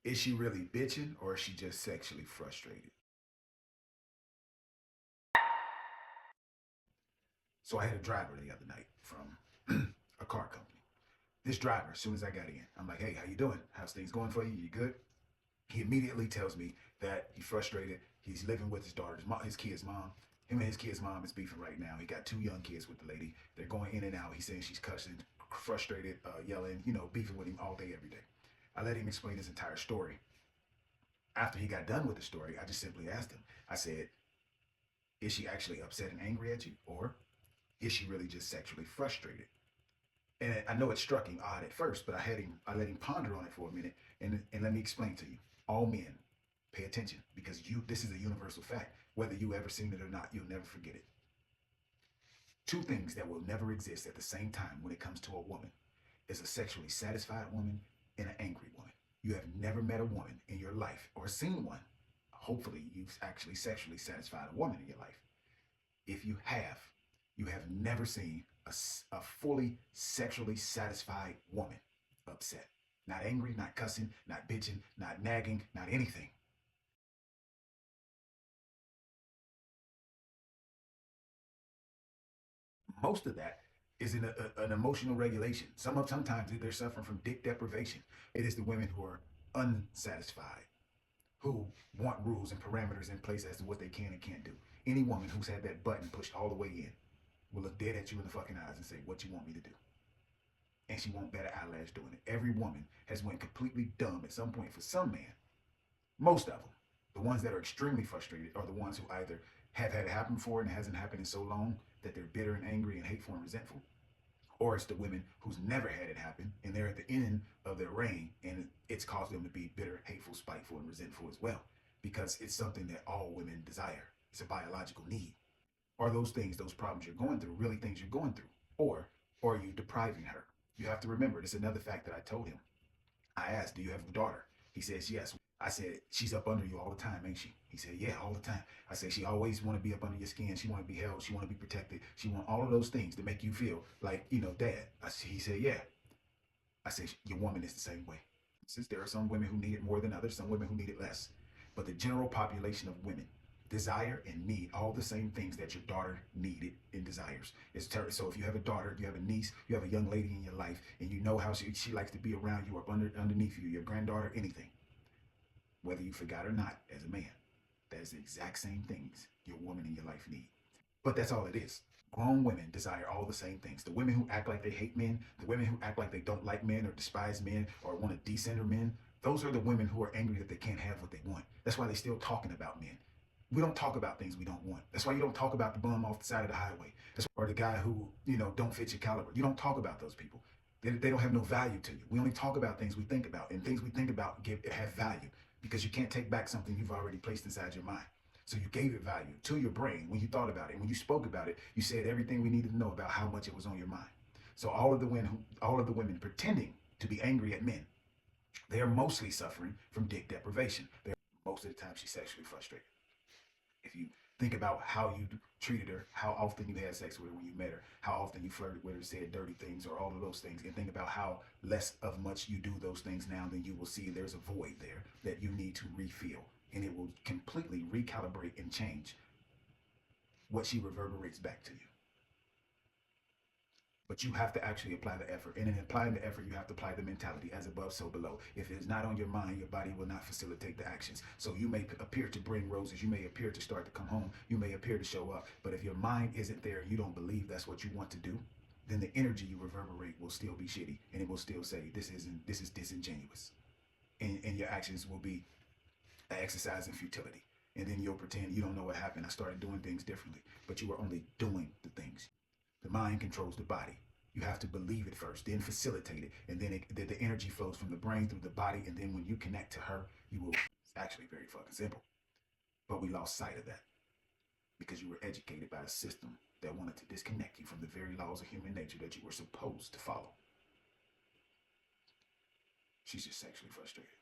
Is she really bitching or is she just sexually frustrated? So I had a driver the other night from a car company. This driver, as soon as I got in, I'm like, hey, how you doing? How's things going for you? You good? He immediately tells me that he's frustrated. He's living with his daughter's mom, his kid's mom. Him and his kid's mom is beefing right now. He got two young kids with the lady. They're going in and out. He's saying she's cussing, frustrated, yelling, beefing with him all day, every day. I let him explain his entire story. After he got done with the story, I just simply asked him, I said, is she actually upset and angry at you? Or is she really just sexually frustrated? And I know it struck him odd at first, but I let him ponder on it for a minute, and let me explain to you. All men, pay attention, because this is a universal fact. Whether you ever seen it or not, you'll never forget it. Two things that will never exist at the same time when it comes to a woman is a sexually satisfied woman and an angry woman. You have never met a woman in your life or seen one. Hopefully, you've actually sexually satisfied a woman in your life. If you have never seen a fully sexually satisfied woman upset. Not angry, not cussing, not bitching, not nagging, not anything. Most of that is in an emotional regulation. Sometimes they're suffering from dick deprivation. It is the women who are unsatisfied, who want rules and parameters in place as to what they can and can't do. Any woman who's had that button pushed all the way in will look dead at you in the fucking eyes and say, what you want me to do? And she won't bat an eyelash doing it. Every woman has went completely dumb at some point for some man. Most of them. The ones that are extremely frustrated are the ones who either have had it happen before and it hasn't happened in so long that they're bitter and angry and hateful and resentful, or it's the women who's never had it happen and they're at the end of their reign and it's caused them to be bitter, hateful, spiteful, and resentful as well, because it's something that all women desire. It's a biological need. Are those things, those problems you're going through, really things you're going through? Or are you depriving her? You have to remember, this is another fact that I told him. I asked, do you have a daughter? He says, yes. I said, she's up under you all the time, ain't she? He said, yeah, all the time. I said, she always want to be up under your skin. She want to be held. She want to be protected. She want all of those things to make you feel like, dad. He said, yeah. I said, your woman is the same way. Since there are some women who need it more than others, some women who need it less. But the general population of women desire and need all the same things that your daughter needed and desires. So if you have a daughter, you have a niece, you have a young lady in your life, and you know how she likes to be around you or underneath you, your granddaughter, anything, whether you forgot or not, as a man, that is the exact same things your woman in your life need. But that's all it is. Grown women desire all the same things. The women who act like they hate men, the women who act like they don't like men or despise men or want to decenter men, those are the women who are angry that they can't have what they want. That's why they're still talking about men. We don't talk about things we don't want. That's why you don't talk about the bum off the side of the highway. Or the guy who, don't fit your caliber. You don't talk about those people. They don't have no value to you. We only talk about things we think about, and things we think about have value, because you can't take back something you've already placed inside your mind. So you gave it value to your brain when you thought about it. When you spoke about it, you said everything we needed to know about how much it was on your mind. So all of the women pretending to be angry at men, they are mostly suffering from dick deprivation. Most of the time she's sexually frustrated. If you think about how you treated her, how often you had sex with her when you met her, how often you flirted with her, said dirty things, or all of those things, and think about how less of much you do those things now, then you will see there's a void there that you need to refill, and it will completely recalibrate and change what she reverberates back to you. But you have to actually apply the effort. And in applying the effort, you have to apply the mentality, as above, so below. If it is not on your mind, your body will not facilitate the actions. So you may appear to bring roses. You may appear to start to come home. You may appear to show up. But if your mind isn't there and you don't believe that's what you want to do, then the energy you reverberate will still be shitty. And it will still say, this is disingenuous. And your actions will be an exercise in futility. And then you'll pretend you don't know what happened. I started doing things differently. But you were only doing the things. The mind controls the body. You have to believe it first, then facilitate it, and then the energy flows from the brain through the body, and then when you connect to her, you will. It's actually very fucking simple. But we lost sight of that because you were educated by a system that wanted to disconnect you from the very laws of human nature that you were supposed to follow. She's just sexually frustrated.